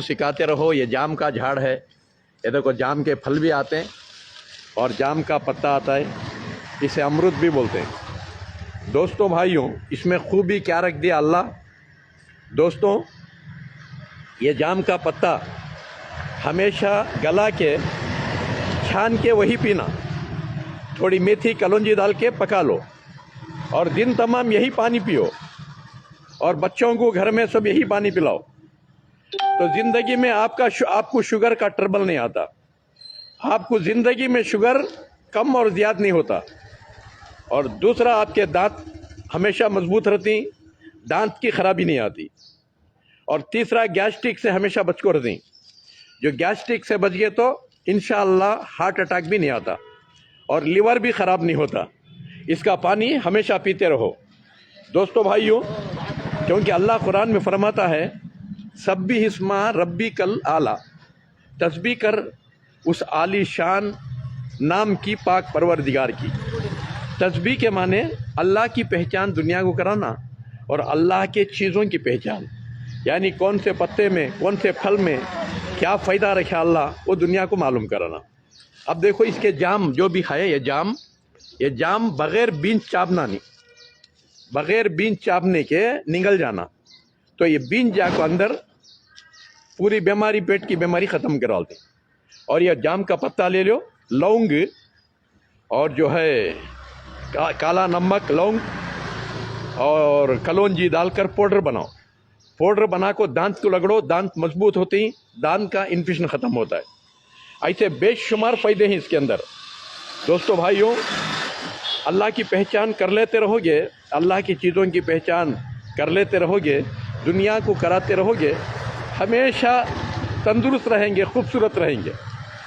सिखाते रहो। ये जाम का झाड़ है, ये देखो जाम के फल भी आते हैं और जाम का पत्ता आता है, इसे अमरुद भी बोलते हैं। दोस्तों भाइयों, इसमें खूबी क्या रख दिया अल्लाह। दोस्तों, ये जाम का पत्ता हमेशा गला के छान के वही पीना, थोड़ी मेथी कलौंजी डाल के पका लो और दिन तमाम यही पानी पियो और बच्चों को घर में सब यही पानी पिलाओ, तो ज़िंदगी में आपको शुगर का ट्रबल नहीं आता। आपको ज़िंदगी में शुगर कम और ज़्यादा नहीं होता। और दूसरा, आपके दांत हमेशा मजबूत रहती, दांत की खराबी नहीं आती। और तीसरा, गैस्ट्रिक से हमेशा बच को रहती। जो गैस्ट्रिक से बच गए तो इंशाअल्लाह हार्ट अटैक भी नहीं आता और लिवर भी ख़राब नहीं होता। इसका पानी हमेशा पीते रहो। दोस्तों भाइयों, क्योंकि अल्लाह कुरान में फरमाता है, सब्बी हिस्मा रब्बी कल आला, तस्बीह कर उस आली शान नाम की पाक परवरदिगार की। तस्बीह के माने अल्लाह की पहचान दुनिया को कराना और अल्लाह के चीज़ों की पहचान, यानी कौन से पत्ते में, कौन से फल में क्या फ़ायदा रखा अल्लाह, वो दुनिया को मालूम कराना। अब देखो, इसके जाम जो भी है, ये जाम बग़ैर बीज चापना नहीं, बग़ैर बीज चापने के निगल जाना। तो ये बीज जाको अंदर पूरी बीमारी, पेट की बीमारी ख़त्म करा दे। और यह जाम का पत्ता ले लो, लौंग और जो है काला नमक, लौंग और कलौंजी डालकर पाउडर बनाओ। पाउडर बना को दांत को रगड़ो, दांत मजबूत होते ही दांत का इन्फेक्शन ख़त्म होता है। ऐसे बेशुमार फ़ायदे हैं इसके अंदर। दोस्तों भाइयों, अल्लाह की पहचान कर लेते रहोगे, अल्लाह की चीज़ों की पहचान कर लेते रहोगे, दुनिया को कराते रहोगे, हमेशा तंदुरुस्त रहेंगे, खूबसूरत रहेंगे।